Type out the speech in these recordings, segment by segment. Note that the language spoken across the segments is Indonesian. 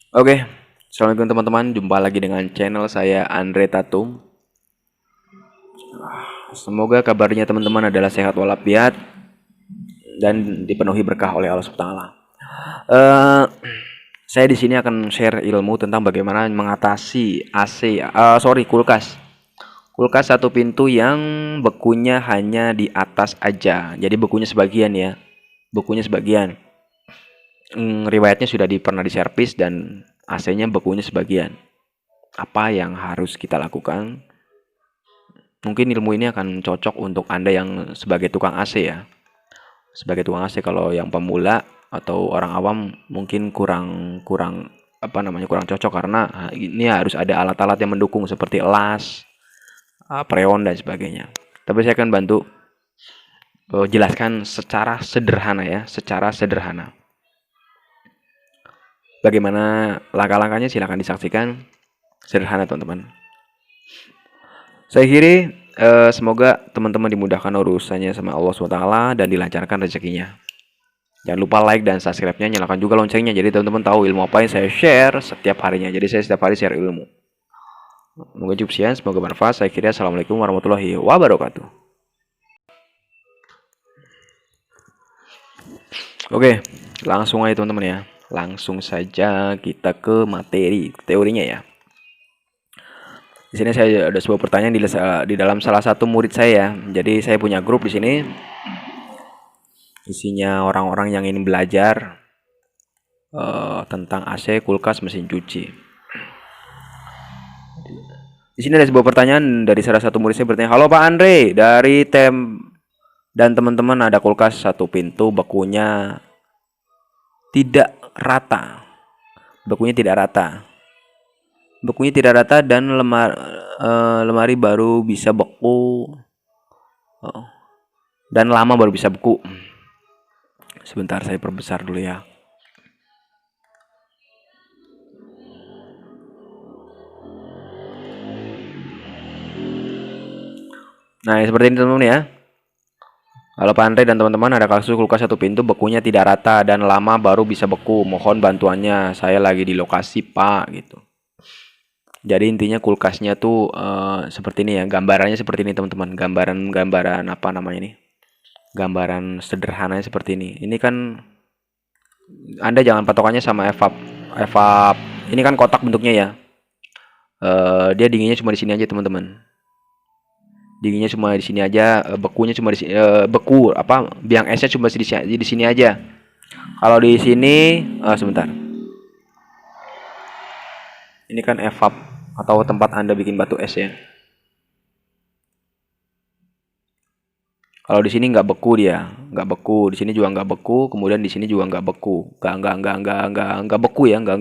Oke, assalamualaikum teman-teman. Jumpa lagi dengan channel saya Andre Tatum. Semoga kabarnya teman-teman adalah sehat walafiat dan dipenuhi berkah oleh Allah Subhanahu wa taala. Eh, saya di sini akan share ilmu tentang bagaimana mengatasi kulkas. Kulkas satu pintu yang bekunya hanya di atas aja. Jadi bekunya sebagian ya. Bekunya sebagian. Riwayatnya sudah pernah diservis dan AC-nya bekunya sebagian. Apa yang harus kita lakukan? Mungkin ilmu ini akan cocok untuk Anda yang sebagai tukang AC ya. Sebagai tukang AC, kalau yang pemula atau orang awam mungkin kurang kurang kurang cocok karena ini harus ada alat-alat yang mendukung seperti elas, freon dan sebagainya. Tapi saya akan bantu jelaskan secara sederhana ya, secara sederhana. Bagaimana langkah-langkahnya, silakan disaksikan. Sederhana teman-teman. Saya kira semoga teman-teman dimudahkan urusannya sama Allah SWT dan dilancarkan rezekinya. Jangan lupa like dan subscribe-nya, nyalakan juga loncengnya jadi teman-teman tahu ilmu apa yang saya share setiap harinya. Jadi saya setiap hari share ilmu. Mungkin cukup sekian, semoga bermanfaat. Saya kira assalamualaikum warahmatullahi wabarakatuh. Oke, langsung aja teman-teman ya. Langsung saja kita ke materi teorinya ya. Di sini saya ada sebuah pertanyaan di dalam salah satu murid saya. Jadi saya punya grup di sini. Isinya orang-orang yang ingin belajar tentang AC, kulkas, mesin cuci. Di sini ada sebuah pertanyaan dari salah satu murid saya bertanya, "Halo Pak Andre, dari dan teman-teman ada kulkas satu pintu, bekunya tidak rata. Bekunya tidak rata. Bekunya tidak rata dan lemari baru bisa beku. Dan lama baru bisa beku." Sebentar saya perbesar dulu ya. Nah, seperti ini teman-teman ya. Halo Pak Andre dan teman-teman, ada kasus kulkas satu pintu bekunya tidak rata dan lama baru bisa beku. Mohon bantuannya. Saya lagi di lokasi Pak gitu. Jadi intinya kulkasnya tuh seperti ini ya. Gambarannya seperti ini teman-teman. Gambaran apa namanya ini? Gambaran sederhananya seperti ini. Ini kan Anda jangan patokannya sama evap. Evap ini kan kotak bentuknya ya. Dia dinginnya cuma di sini aja teman-teman. Dinginnya cuma di sini aja, bekunya cuma di sini, biang esnya cuma di sini aja. Kalau di sini sebentar. Ini kan evap atau tempat Anda bikin batu es ya. Kalau di sini nggak beku dia, nggak beku. Di sini juga nggak beku. Kemudian di sini juga nggak beku. Nggak beku ya, nggak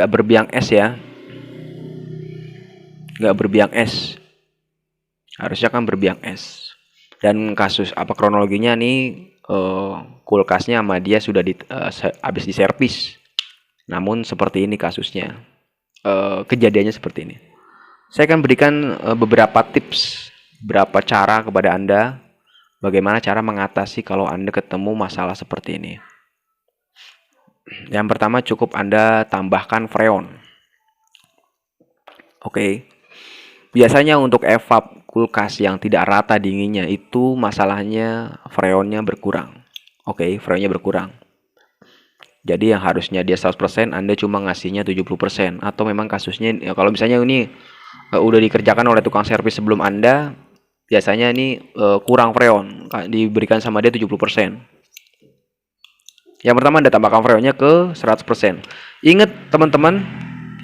berbiang es ya, nggak berbiang es. Harusnya kan berbiang es. Dan kasus apa kronologinya nih, kulkasnya sama dia sudah habis diservis. Namun seperti ini kasusnya, kejadiannya seperti ini. Saya akan berikan beberapa tips, beberapa cara kepada Anda bagaimana cara mengatasi kalau Anda ketemu masalah seperti ini. Yang pertama, cukup Anda tambahkan freon. Oke. Biasanya untuk evap kulkas yang tidak rata dinginnya itu masalahnya freonnya berkurang. Oke, freonnya berkurang. Jadi yang harusnya dia 100%, Anda cuma ngasihnya 70%. Atau memang kasusnya ya, kalau misalnya ini udah dikerjakan oleh tukang servis sebelum Anda, biasanya ini kurang freon, diberikan sama dia 70%. Yang pertama Anda tambahkan freonnya ke 100%. Ingat teman-teman,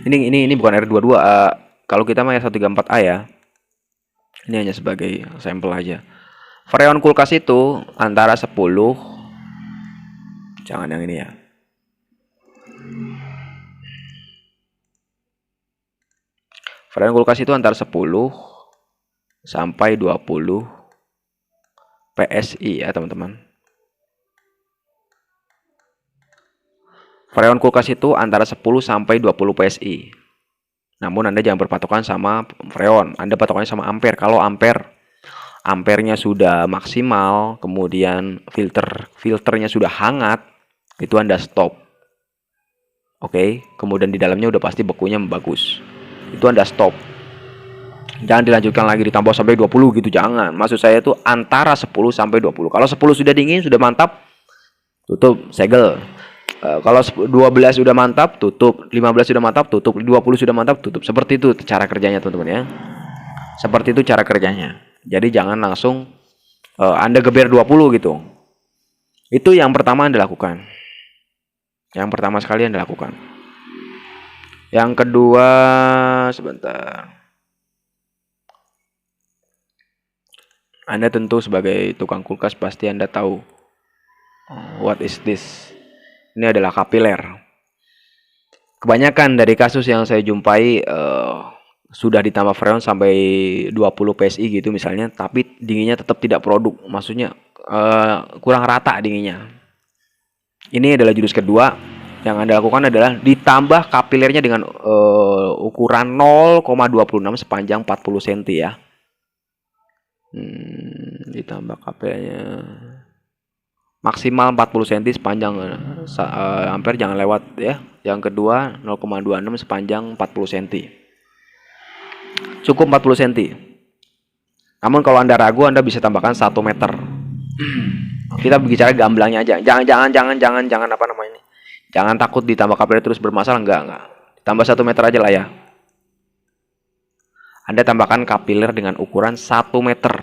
ini bukan R22, kalau kita mah 134A ya. Ini hanya sebagai sampel aja. Freon kulkas itu antara 10, jangan yang ini ya. Freon kulkas itu antara 10 sampai 20 PSI ya teman-teman. Freon kulkas itu antara 10 sampai 20 PSI. Namun Anda jangan berpatokan sama freon, Anda patokannya sama ampere. Kalau ampernya sudah maksimal, kemudian filternya sudah hangat, itu Anda stop. Oke, kemudian di dalamnya udah pasti bekunya bagus. Itu Anda stop. Jangan dilanjutkan lagi ditambah sampai 20 gitu, jangan. Maksud saya itu antara 10 sampai 20. Kalau 10 sudah dingin, sudah mantap, tutup, segel. Kalau 12 sudah mantap, tutup. 15 sudah mantap, tutup. 20 sudah mantap, tutup. Seperti itu cara kerjanya, teman-teman ya. Seperti itu cara kerjanya. Jadi jangan langsung Anda geber 20 gitu. Itu yang pertama Anda lakukan. Yang pertama sekali Anda lakukan. Yang kedua, sebentar. Anda tentu sebagai tukang kulkas pasti Anda tahu what is this. Ini adalah kapiler. Kebanyakan dari kasus yang saya jumpai sudah ditambah freon sampai 20 PSI gitu misalnya, tapi dinginnya tetap tidak produk. Maksudnya kurang rata dinginnya. Ini adalah jurus kedua. Yang Anda lakukan adalah ditambah kapilernya dengan ukuran 0,26 sepanjang 40 cm ya. Ditambah kapilernya maksimal 40 cm sepanjang ampere, jangan lewat ya. Yang kedua 0,26 sepanjang 40 cm. Cukup 40 cm. Namun kalau Anda ragu, Anda bisa tambahkan 1 meter. Kita bicara gamblangnya aja. Jangan apa namanya? Jangan takut ditambah kapiler terus bermasalah, enggak. Tambah 1 meter aja lah ya. Anda tambahkan kapiler dengan ukuran 1 meter.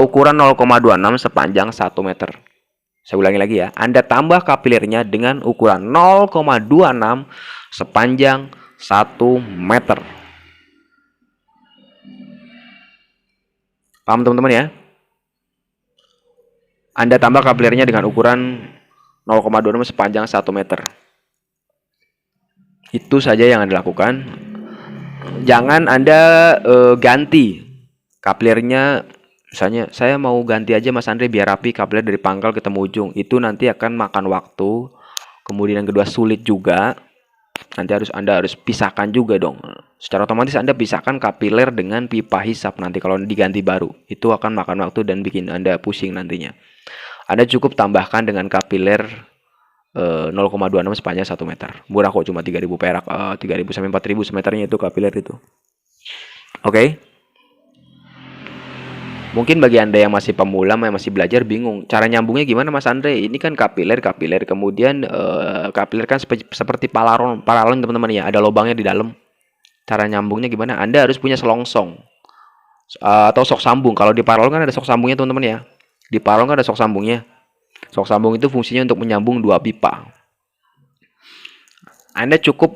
Ukuran 0,26 sepanjang 1 meter. Saya ulangi lagi ya. Anda tambah kapilernya dengan ukuran 0,26 sepanjang 1 meter. Paham teman-teman ya? Anda tambah kapilernya dengan ukuran 0,26 sepanjang 1 meter. Itu saja yang Anda lakukan. Jangan Anda ganti kapilernya. Misalnya, saya mau ganti aja Mas Andre biar rapi kapiler dari pangkal ketemu ujung. Itu nanti akan makan waktu. Kemudian yang kedua sulit juga. Nanti Anda harus pisahkan juga dong. Secara otomatis Anda pisahkan kapiler dengan pipa hisap nanti kalau diganti baru. Itu akan makan waktu dan bikin Anda pusing nantinya. Anda cukup tambahkan dengan kapiler 0,26 sepanjang 1 meter. Murah kok, cuma 3.000 perak. 3.000 sampai 4.000 semeternya itu kapiler itu. Oke. Mungkin bagi Anda yang masih pemula, yang masih belajar bingung, cara nyambungnya gimana Mas Andre? Ini kan kapiler, kemudian kapiler kan seperti paralon teman-teman ya, ada lubangnya di dalam. Cara nyambungnya gimana? Anda harus punya selongsong atau sok sambung. Kalau di paralon kan ada sok sambungnya teman-teman ya. Di paralon kan ada sok sambungnya. Sok sambung itu fungsinya untuk menyambung dua pipa. Anda cukup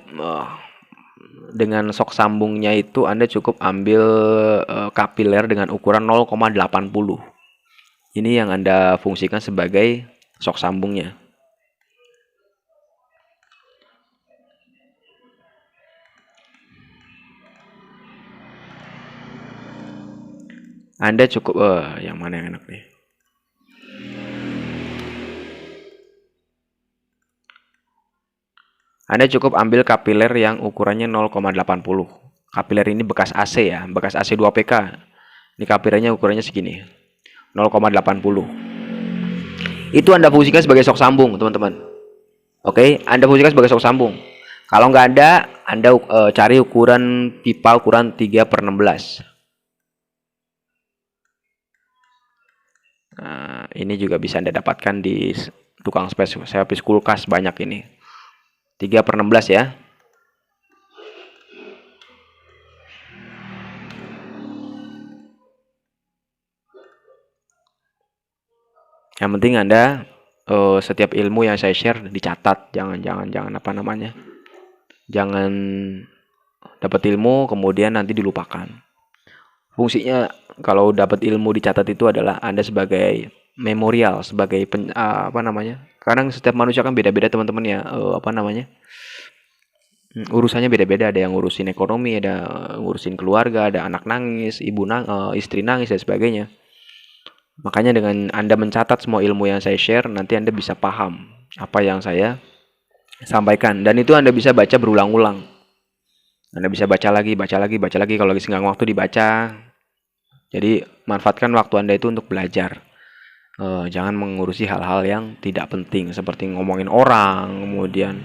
dengan sok sambungnya itu Anda cukup ambil kapiler dengan ukuran 0,80. Ini yang Anda fungsikan sebagai sok sambungnya. Anda cukup yang mana yang enak nih? Anda cukup ambil kapiler yang ukurannya 0,80. Kapiler ini bekas AC ya, bekas AC 2PK. Ini kapilernya ukurannya segini. 0,80. Itu Anda fungsikan sebagai sok sambung, teman-teman. Oke, Anda fungsikan sebagai sok sambung. Kalau nggak ada, Anda cari ukuran pipa ukuran 3/16. Nah, ini juga bisa Anda dapatkan di tukang servis kulkas banyak ini. 3/16 ya. Yang penting Anda setiap ilmu yang saya share dicatat, jangan apa namanya. Jangan dapat ilmu kemudian nanti dilupakan. Fungsinya kalau dapat ilmu dicatat itu adalah Anda sebagai memorial, sebagai apa namanya? Kadang setiap manusia kan beda-beda teman-teman ya, apa namanya? Urusannya beda-beda, ada yang ngurusin ekonomi, ada ngurusin keluarga, ada anak nangis, istri nangis dan sebagainya. Makanya dengan Anda mencatat semua ilmu yang saya share, nanti Anda bisa paham apa yang saya sampaikan. Dan itu Anda bisa baca berulang-ulang. Anda bisa baca lagi, kalau lagi senggang waktu dibaca. Jadi manfaatkan waktu Anda itu untuk belajar. Jangan mengurusi hal-hal yang tidak penting, seperti ngomongin orang, kemudian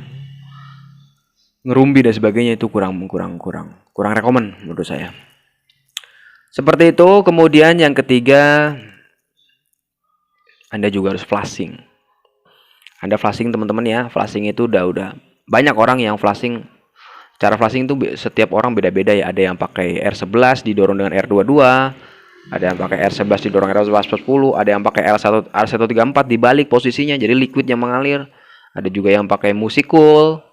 ngerumbi dan sebagainya itu kurang rekomen menurut saya. Seperti itu. Kemudian yang ketiga, Anda juga harus flashing. Anda flashing teman-teman ya. Flashing itu udah banyak orang yang flashing. Cara flashing itu setiap orang beda-beda ya. Ada yang pakai R11 didorong dengan R22, ada yang pakai R11 didorong R1110, ada yang pakai R134 dibalik posisinya jadi liquidnya mengalir. Ada juga yang pakai musikul.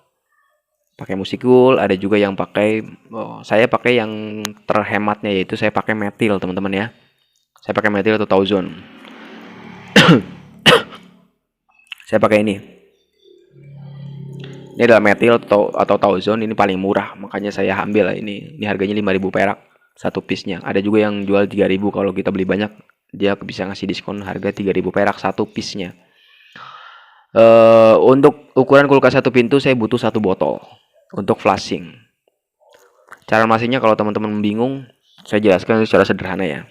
Ada juga yang pakai saya pakai yang terhematnya, yaitu saya pakai metil teman-teman ya. Saya pakai metil atau Tauzon. Saya pakai ini. Ini adalah metil atau Tauzon, ini paling murah, makanya saya ambil ini. Ini harganya 5.000 perak satu piece-nya. Ada juga yang jual 3.000, kalau kita beli banyak dia bisa ngasih diskon harga 3.000 perak satu piece-nya. Untuk ukuran kulkas satu pintu saya butuh 1 botol untuk flashing. Cara flashingnya kalau teman-teman bingung, saya jelaskan secara sederhana ya.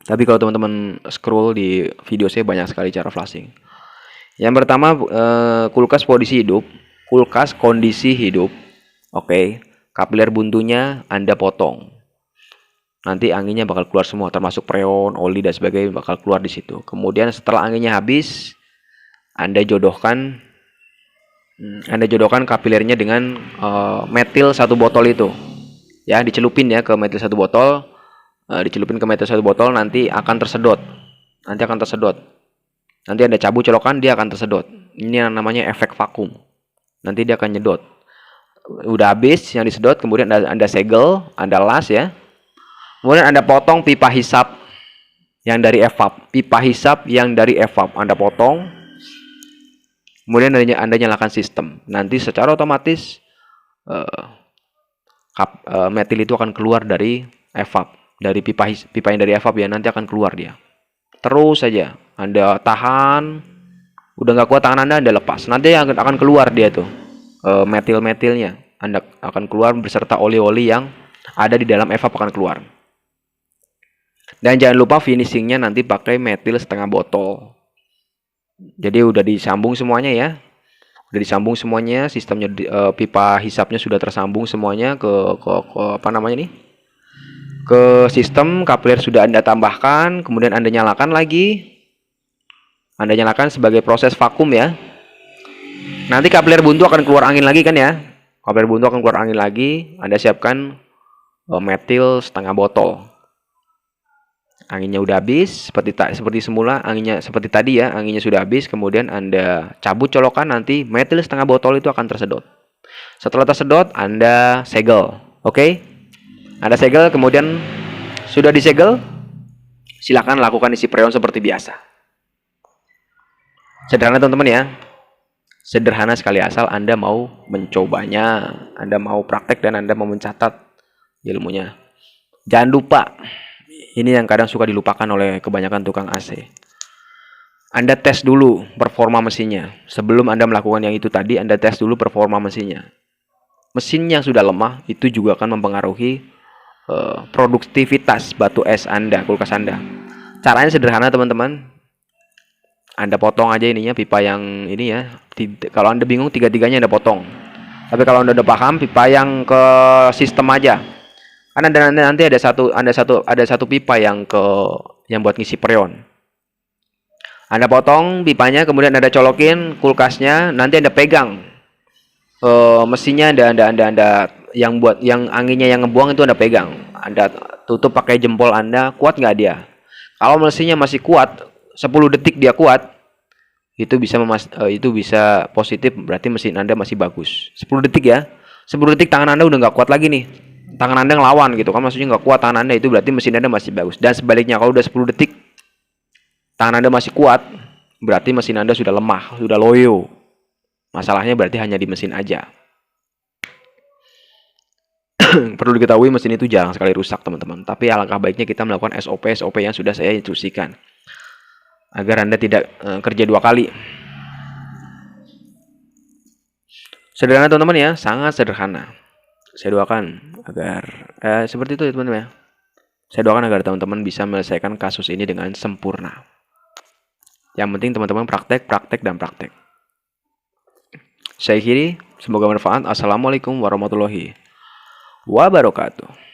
Tapi kalau teman-teman scroll di video saya banyak sekali cara flashing. Yang pertama, kulkas kondisi hidup. Oke. Kapiler buntunya Anda potong. Nanti anginnya bakal keluar semua, termasuk freon, oli dan sebagainya bakal keluar di situ. Kemudian setelah anginnya habis, Anda jodohkan kapilernya dengan metil 1 botol itu. Ya, dicelupin ya ke metil 1 botol. Nanti akan tersedot. Nanti Anda cabut colokan, dia akan tersedot. Ini yang namanya efek vakum. Nanti dia akan nyedot. Udah habis yang disedot, kemudian Anda segel, Anda las ya. Kemudian Anda potong pipa hisap yang dari evap. Anda potong. Kemudian Anda nyalakan sistem. Nanti secara otomatis metil itu akan keluar dari evap. Dari pipa yang dari evap ya, nanti akan keluar dia. Terus saja Anda tahan, udah nggak kuat tangan Anda lepas. Nanti akan keluar dia tuh metil-metilnya. Anda akan keluar beserta oli-oli yang ada di dalam evap akan keluar. Dan jangan lupa finishingnya nanti pakai metil setengah botol. Jadi udah disambung semuanya ya. Sistemnya pipa hisapnya sudah tersambung semuanya ke ke sistem. Kapiler sudah Anda tambahkan, kemudian Anda nyalakan lagi. Anda nyalakan sebagai proses vakum ya. Nanti kapiler buntu akan keluar angin lagi kan ya. Anda siapkan metil setengah botol. Anginnya udah habis, seperti semula, anginnya seperti tadi ya, anginnya sudah habis. Kemudian Anda cabut colokan, nanti metil setengah botol itu akan tersedot. Setelah tersedot, Anda segel. Oke? Anda segel, kemudian sudah disegel, silakan lakukan isi freon seperti biasa. Sederhana teman-teman ya. Sederhana sekali, asal Anda mau mencobanya, Anda mau praktek dan Anda mau mencatat ilmunya. Jangan lupa, ini yang kadang suka dilupakan oleh kebanyakan tukang AC. Anda tes dulu performa mesinnya. Sebelum Anda melakukan yang itu tadi, Anda tes dulu performa mesinnya. Mesin yang sudah lemah itu juga akan mempengaruhi produktivitas batu es Anda, kulkas Anda. Caranya sederhana teman-teman. Anda potong aja ininya, pipa yang ini ya. Kalau Anda bingung, tiga-tiganya Anda potong. Tapi kalau Anda udah paham, pipa yang ke sistem aja. Karena nanti ada satu pipa yang buat ngisi freon. Anda potong pipanya, kemudian Anda colokin kulkasnya, nanti Anda pegang mesinnya, Anda yang anginnya yang ngebuang itu Anda pegang. Anda tutup pakai jempol Anda, kuat nggak dia? Kalau mesinnya masih kuat, 10 detik dia kuat, itu bisa positif, berarti mesin Anda masih bagus. 10 detik ya. 10 detik tangan Anda udah nggak kuat lagi nih. Tangan Anda ngelawan gitu kan, maksudnya nggak kuat tangan Anda, itu berarti mesin Anda masih bagus. Dan sebaliknya, kalau udah 10 detik tangan Anda masih kuat, berarti mesin Anda sudah lemah, sudah loyo. Masalahnya berarti hanya di mesin aja. Perlu diketahui, mesin itu jarang sekali rusak teman-teman. Tapi alangkah baiknya kita melakukan SOP yang sudah saya instruksikan, agar Anda tidak kerja 2 kali. Sederhana teman-teman ya, sangat sederhana. Saya doakan agar seperti itu ya teman-teman ya. Saya doakan agar teman-teman bisa menyelesaikan kasus ini dengan sempurna. Yang penting teman-teman praktek. Saya akhiri. Semoga bermanfaat. Assalamualaikum warahmatullahi wabarakatuh.